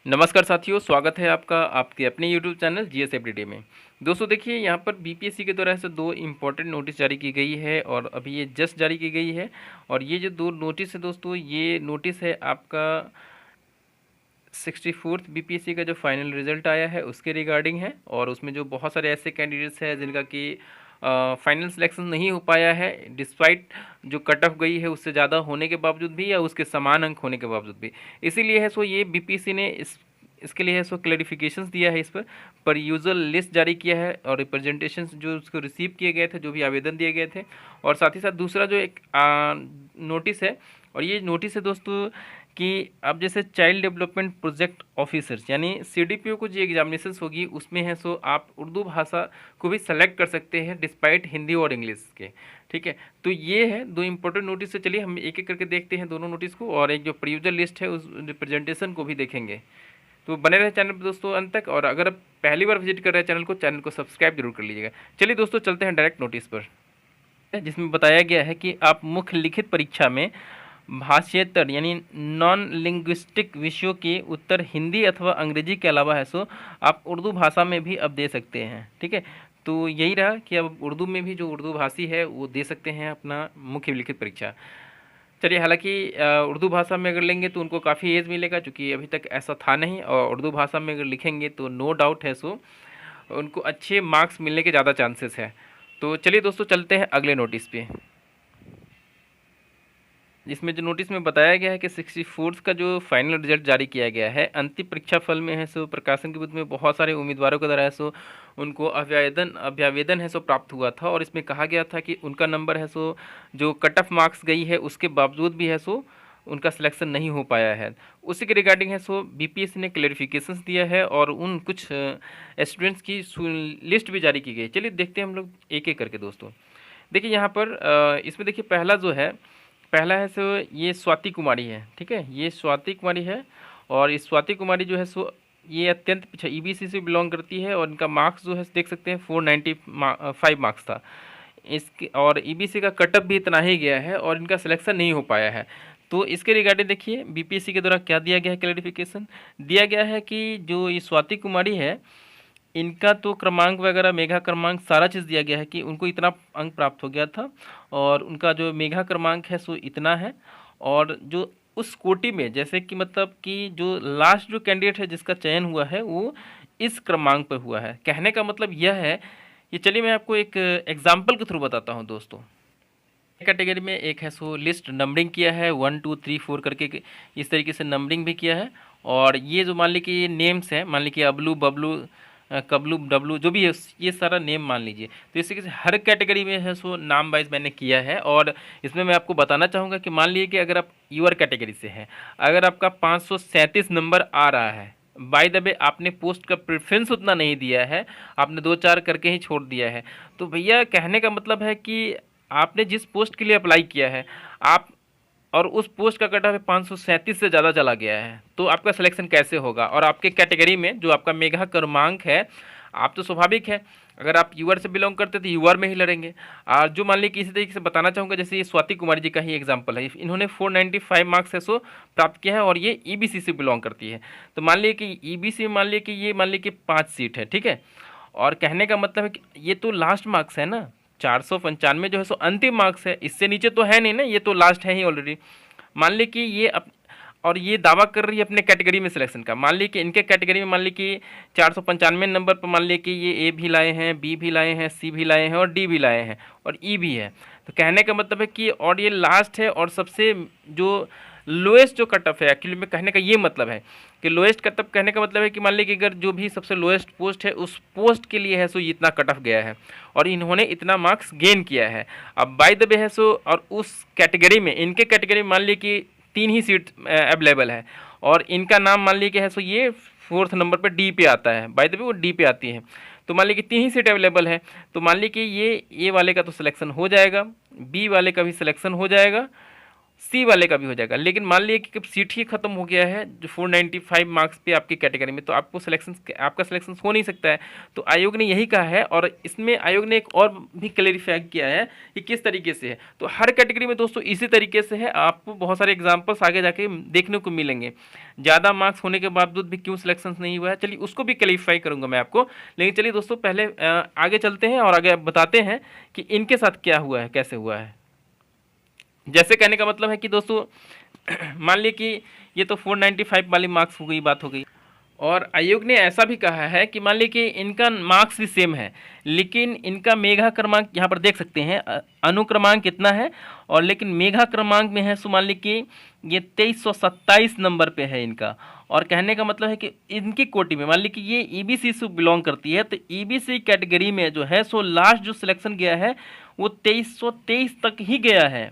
नमस्कार साथियों, स्वागत है आपका आपके अपने यूट्यूब चैनल जीएस एवरीडे में। दोस्तों देखिए, यहाँ पर बीपीएससी के द्वारा से दो इम्पोर्टेंट नोटिस जारी की गई है और अभी ये जस्ट जारी की गई है। और ये जो दो नोटिस है दोस्तों, ये नोटिस है आपका 64th बीपीएससी का जो फाइनल रिजल्ट आया है उसके रिगार्डिंग है। और उसमें जो बहुत सारे ऐसे कैंडिडेट्स हैं जिनका कि फाइनल सिलेक्शन नहीं हो पाया है, डिस्पाइट जो कट ऑफ गई है उससे ज़्यादा होने के बावजूद भी या उसके समान अंक होने के बावजूद भी। इसीलिए है सो ये बीपीएससी ने इसके लिए है सो क्लैरिफिकेशंस दिया है, इस पर यूजुअल लिस्ट जारी किया है और रिप्रेजेंटेशंस जो उसको रिसीव किए गए थे, जो भी आवेदन दिए गए थे। और साथ ही साथ दूसरा जो एक नोटिस है, और ये नोटिस है दोस्तों कि अब जैसे चाइल्ड डेवलपमेंट प्रोजेक्ट ऑफिसर्स यानी सीडीपीओ को जो एग्जामिनेशंस होगी उसमें है सो आप उर्दू भाषा को भी सेलेक्ट कर सकते हैं डिस्पाइट हिंदी और इंग्लिश के। ठीक है, तो ये है दो इंपॉर्टेंट नोटिस। से चलिए हम एक एक करके देखते हैं दोनों नोटिस को, और एक जो प्रीयूजल लिस्ट है उस रिप्रेजेंटेशन को भी देखेंगे। तो बने रहे चैनल पर दोस्तों अंत तक, और अगर आप पहली बार विजिट कर रहे हैं चैनल को सब्सक्राइब जरूर कर लीजिएगा। चलिए दोस्तों चलते हैं डायरेक्ट नोटिस पर, जिसमें बताया गया है कि आप मुख्य लिखित परीक्षा में भाषेतर यानी नॉन लिंग्विस्टिक विषयों के उत्तर हिंदी अथवा अंग्रेजी के अलावा है सो आप उर्दू भाषा में भी अब दे सकते हैं। ठीक है, तो यही रहा कि अब उर्दू में भी जो उर्दू भाषी है वो दे सकते हैं अपना मुख्य लिखित परीक्षा। चलिए, हालांकि उर्दू भाषा में अगर लेंगे तो उनको काफ़ी एज मिलेगा, क्योंकि अभी तक ऐसा था नहीं। और उर्दू भाषा में अगर लिखेंगे तो नो डाउट है सो उनको अच्छे मार्क्स मिलने के ज़्यादा चांसेस है। तो चलिए दोस्तों चलते हैं अगले नोटिस पे, जिसमें जो नोटिस में बताया गया है कि 64th का जो फाइनल रिजल्ट जारी किया गया है, अंतिम परीक्षा फल में है सो प्रकाशन के विरुद्ध में बहुत सारे उम्मीदवारों के द्वारा है सो उनको अभ्यावेदन है सो प्राप्त हुआ था। और इसमें कहा गया था कि उनका नंबर है सो जो कट ऑफ मार्क्स गई है उसके बावजूद भी है सो उनका सिलेक्शन नहीं हो पाया है। उसी के रिगार्डिंग है सो बीपीएससी ने क्लैरिफिकेशंस दिया है और उन कुछ स्टूडेंट्स की लिस्ट भी जारी की गई। चलिए देखते हैं हम लोग एक एक करके दोस्तों। देखिए यहाँ पर इसमें देखिए पहला है सो ये स्वाति कुमारी है। ठीक है, ये स्वाति कुमारी है, और इस स्वाति कुमारी जो है सो ये अत्यंत पीछे ईबीसी से बिलोंग करती है, और इनका मार्क्स जो है देख सकते हैं 495 मार्क्स था इसके, और ईबीसी का कटअप भी इतना ही गया है और इनका सिलेक्शन नहीं हो पाया है। तो इसके रिगार्डिंग देखिए बीपीएससी के द्वारा क्या दिया गया है, क्लैरिफिकेशन दिया गया है कि जो ये स्वाति कुमारी है इनका तो क्रमांक वगैरह मेघा क्रमांक सारा चीज़ दिया गया है कि उनको इतना अंक प्राप्त हो गया था, और उनका जो मेघा क्रमांक है सो इतना है। और जो उस कोटि में जैसे कि मतलब कि जो लास्ट जो कैंडिडेट है जिसका चयन हुआ है वो इस क्रमांक पर हुआ है। कहने का मतलब यह है, ये चलिए मैं आपको एक एग्जाम्पल के थ्रू बताता हूँ दोस्तों। कैटेगरी में एक है सो लिस्ट नंबरिंग किया है 1 2 3 4 करके इस तरीके से नंबरिंग भी किया है। और ये जो मान लीजिए ये नेम्स हैं, मान लीजिए अबलू बबलू कबलू डब्लू जो भी है ये सारा नेम मान लीजिए। तो इस तरीके से हर कैटेगरी में है सो नाम वाइज मैंने किया है। और इसमें मैं आपको बताना चाहूँगा कि मान लीजिए कि अगर आप यूआर कैटेगरी से हैं, अगर आपका 537 नंबर आ रहा है, बाय द वे आपने पोस्ट का प्रेफरेंस उतना नहीं दिया है, आपने 2 4 करके ही छोड़ दिया है, तो भैया कहने का मतलब है कि आपने जिस पोस्ट के लिए अप्लाई किया है आप, और उस पोस्ट का कट ऑफ 537 से ज़्यादा चला गया है, तो आपका सिलेक्शन कैसे होगा। और आपके कैटेगरी में जो आपका मेघा क्रमांक है, आप तो स्वाभाविक है अगर आप यूआर से बिलोंग करते तो यूआर में ही लड़ेंगे। और जो मान लीजिए इसी तरीके से बताना चाहूँगा, जैसे ये स्वाति कुमारी जी का ही एग्जांपल है, इन्होंने 495 मार्क्स है सो प्राप्त किया है और ये ईबीसी से बिलोंग करती है। तो मान लीजिए कि ईबीसी में मान लीजिए कि 5 सीट है। ठीक है, और कहने का मतलब है कि ये तो लास्ट मार्क्स है ना, 495 जो है सो अंतिम मार्क्स है, इससे नीचे तो है नहीं ना, ये तो लास्ट है ही ऑलरेडी। मान ली कि और ये दावा कर रही है अपने कैटेगरी में सिलेक्शन का। मान ली कि इनके कैटेगरी में मान ली कि 495 नंबर पर मान ली कि ये ए भी लाए हैं, बी भी लाए हैं, सी भी लाए हैं और डी भी लाए हैं और ई भी है। तो कहने का मतलब है कि और ये लास्ट है, और सबसे जो लोएस्ट जो कट ऑफ है, एक्चुअली में कहने का ये मतलब है कि लोएस्ट कट ऑफ कहने का मतलब है कि मान लीजिए कि अगर जो भी सबसे लोएस्ट पोस्ट है उस पोस्ट के लिए है सो इतना कट ऑफ गया है और इन्होंने इतना मार्क्स गेन किया है। अब बाय द वे है सो, और उस कैटेगरी में इनके कैटेगरी में मान लीजिए कि 3 ही सीट अवेलेबल है, और इनका नाम मान लीजिए कि है सो ये 4th नंबर पर डी पे आता है, बाय द वे वो डी पे आती है। तो मान लीजिए कि 3 ही सीट अवेलेबल है, तो मान लीजिए कि ये ए वाले का तो सिलेक्शन हो जाएगा, बी वाले का भी सिलेक्शन हो जाएगा, सी वाले का भी हो जाएगा। लेकिन मान लीजिए कि सीट ही खत्म हो गया है जो 495 मार्क्स पे आपकी कैटेगरी में, तो आपको आपका सिलेक्शन हो नहीं सकता है। तो आयोग ने यही कहा है, और इसमें आयोग ने एक और भी क्लेरिफाई किया है कि किस तरीके से है। तो हर कैटेगरी में दोस्तों इसी तरीके से है, आपको बहुत सारे एग्जाम्पल्स आगे जाके देखने को मिलेंगे। ज़्यादा मार्क्स होने के बावजूद भी क्यों सिलेक्शन नहीं हुआ है, चलिए उसको भी क्लेरिफाई करूँगा मैं आपको। लेकिन चलिए दोस्तों पहले आगे चलते हैं और आगे बताते हैं कि इनके साथ क्या हुआ है, कैसे हुआ है। जैसे कहने का मतलब है कि दोस्तों मान लीजिए कि ये तो 495 वाली मार्क्स हो गई, बात हो गई, और आयोग ने ऐसा भी कहा है कि मान लीजिए कि इनका मार्क्स भी सेम है, लेकिन इनका मेघा क्रमांक यहाँ पर देख सकते हैं, अनुक्रमांक कितना है, और लेकिन मेघा क्रमांक में है सो मान लीजिए कि ये 2327 नंबर पे है इनका। और कहने का मतलब है कि इनकी कोटि में मान लीजिए कि ये ईबीसी से बिलोंग करती है, तो ईबीसी कैटेगरी में जो है सो लास्ट जो सिलेक्शन गया है वो 2323 तक ही गया है,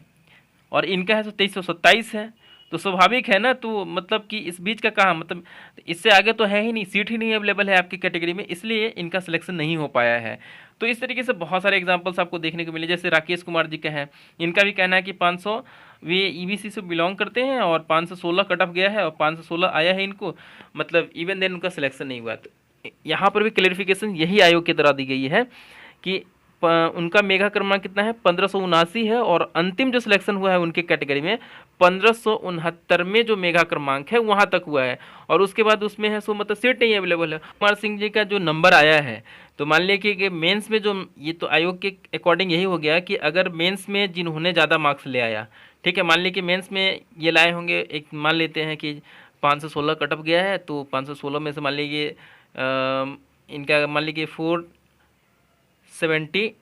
और इनका है तो 2327 है। तो स्वाभाविक है ना, तो मतलब कि इस बीच का कहाँ, मतलब इससे आगे तो है ही नहीं, सीट ही नहीं अवेलेबल है आपकी कैटेगरी में, इसलिए इनका सिलेक्शन नहीं हो पाया है। तो इस तरीके से बहुत सारे एग्जांपल्स आपको देखने को मिले। जैसे राकेश कुमार जी का है, इनका भी कहना है कि 500 वे ईबीसी से बिलोंग करते हैं और 516 कट ऑफ गया है और 516 आया है इनको, मतलब इवन देन उनका सिलेक्शन नहीं हुआ। तो यहाँ पर भी क्लेरिफिकेशन यही आयोग के द्वारा दी गई है कि उनका मेगा क्रमांक कितना है, 1579 है, और अंतिम जो सिलेक्शन हुआ है उनके कैटेगरी में 1569 में जो मेगा क्रमांक है वहाँ तक हुआ है, और उसके बाद उसमें है सो मतलब सीट नहीं अवेलेबल है। कुमार सिंह जी का जो नंबर आया है, तो मान लिया कि मेंस में जो, ये तो आयोग के अकॉर्डिंग यही हो गया कि अगर मेंस में जिन्होंने ज़्यादा मार्क्स ले आया, ठीक है, मान लीजिए कि मेंस में ये लाए होंगे, एक मान लेते हैं कि 516 कट ऑफ गया है, तो 516 में से मान लीजिए इनका मान लीजिए 472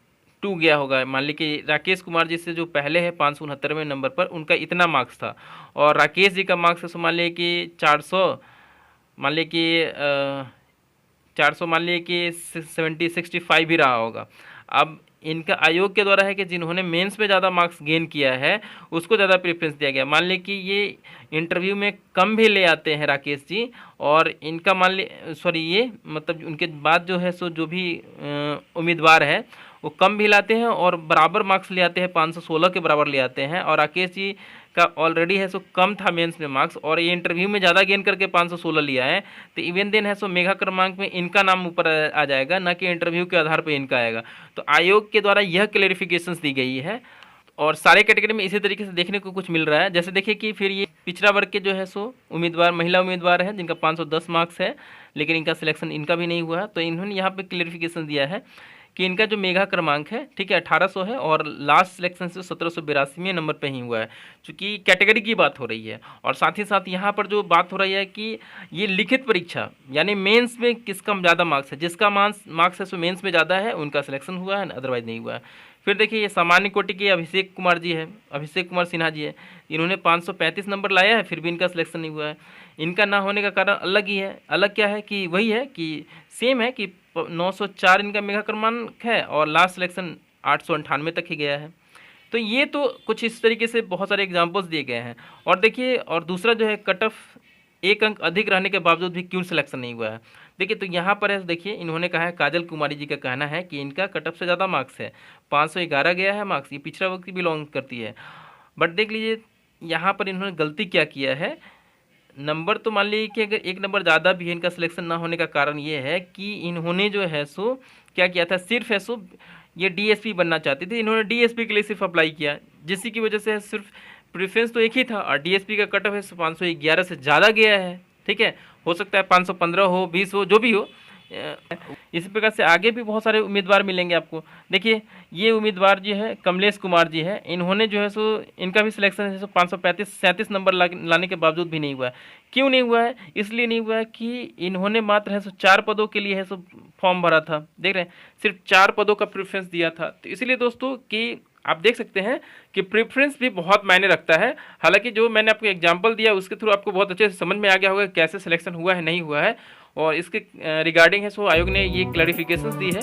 गया होगा। मान लीजिए कि राकेश कुमार जी से जो पहले है 569वें नंबर पर, उनका इतना मार्क्स था, और राकेश जी का मार्क्स है मान लीजिए कि 400, मान लीजिए कि 400 मान लीजिए कि 65 ही रहा होगा। अब इनका आयोग के द्वारा है कि जिन्होंने मेंस में ज़्यादा मार्क्स गेन किया है उसको ज़्यादा प्रेफरेंस दिया गया। मान लीजिए कि ये इंटरव्यू में कम भी ले आते हैं राकेश जी, और इनका मान ली ये मतलब उनके बाद जो है सो जो भी उम्मीदवार है वो कम भी लाते हैं और बराबर मार्क्स ले आते हैं, 516 के बराबर ले आते हैं, और राकेश जी का ऑलरेडी है सो कम था मेंस में मार्क्स, और ये इंटरव्यू में ज़्यादा गेन करके 516 लिया है, तो इवन देन है सो मेगा क्रमांक में इनका नाम ऊपर आ जाएगा, ना कि इंटरव्यू के आधार पर इनका आएगा। तो आयोग के द्वारा यह क्लेरिफिकेशंस दी गई है, और सारे कैटेगरी में इसी तरीके से देखने को कुछ मिल रहा है। जैसे देखिए कि फिर ये पिछड़ा वर्ग के जो है सो उम्मीदवार, महिला उम्मीदवार है जिनका 510 मार्क्स है, लेकिन इनका सिलेक्शन इनका भी नहीं हुआ है, तो इन्होंने यहाँ पे क्लेरिफिकेशन दिया है कि इनका जो मेगा क्रमांक है, ठीक है, 1800 है, और लास्ट सिलेक्शन से 1782वें नंबर पे ही हुआ है, चूँकि कैटेगरी की बात हो रही है। और साथ ही साथ यहाँ पर जो बात हो रही है कि ये लिखित परीक्षा यानी मेंस में किसका ज़्यादा मार्क्स है, जिसका मार्क्स है सो मेंस में ज़्यादा है उनका सिलेक्शन हुआ है, अदरवाइज नहीं हुआ है। फिर देखिए ये सामान्य कोटि के अभिषेक कुमार जी है, अभिषेक कुमार सिन्हा जी है, इन्होंने 535 नंबर लाया है, फिर भी इनका सिलेक्शन नहीं हुआ है। इनका ना होने का कारण अलग ही है। अलग क्या है कि वही है कि सेम है कि 904 इनका मेगा क्रमांक है, और लास्ट सिलेक्शन 898 तक ही गया है। तो ये तो कुछ इस तरीके से बहुत सारे एग्जाम्पल्स दिए गए हैं। और देखिए, और दूसरा जो है कट ऑफ 1 अंक अधिक रहने के बावजूद भी क्यों सिलेक्शन नहीं हुआ है। देखिए तो यहाँ पर है, देखिए इन्होंने कहा है, काजल कुमारी जी का कहना है कि इनका कट ऑफ से ज़्यादा मार्क्स है, 511 गया है मार्क्स, ये पिछड़ा वर्ग की बिलोंग करती है। बट देख लीजिए यहाँ पर इन्होंने गलती क्या किया है, नंबर तो मान लीजिए कि अगर 1 नंबर ज़्यादा भी है, इनका सिलेक्शन ना होने का कारण ये है कि इन्होंने जो है सो क्या किया था, सिर्फ है सो ये डीएसपी बनना चाहते थे, इन्होंने डीएसपी के लिए सिर्फ अप्लाई किया, जिसकी की वजह से सिर्फ प्रेफरेंस तो एक ही था, और डीएसपी का कट ऑफ है 511 से ज़्यादा गया है। ठीक है, हो सकता है 515 हो, 20 हो, जो भी हो। इसी प्रकार से आगे भी बहुत सारे उम्मीदवार मिलेंगे आपको। देखिए ये उम्मीदवार जो है कमलेश कुमार जी है, इन्होंने जो है सो इनका भी सिलेक्शन है सो 537 नंबर लाने के बावजूद भी नहीं हुआ है। क्यों नहीं हुआ है? इसलिए नहीं हुआ है कि इन्होंने मात्र है सो 4 पदों के लिए है सो फॉर्म भरा था। देख रहे हैं, सिर्फ 4 पदों का प्रेफरेंस दिया था। तो इसलिए दोस्तों कि आप देख सकते हैं कि प्रेफरेंस भी बहुत मायने रखता है। हालांकि जो मैंने आपको एग्जांपल दिया उसके थ्रू आपको बहुत अच्छे से समझ में आ गया होगा कैसे सिलेक्शन हुआ है नहीं हुआ है, और इसके रिगार्डिंग है सो आयोग ने ये क्लैरिफिकेशंस दी है।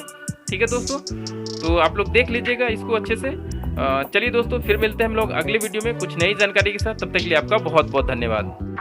ठीक है दोस्तों, तो आप लोग देख लीजिएगा इसको अच्छे से। चलिए दोस्तों, फिर मिलते हैं हम लोग अगले वीडियो में कुछ नई जानकारी के साथ। तब तक के लिए आपका बहुत बहुत धन्यवाद।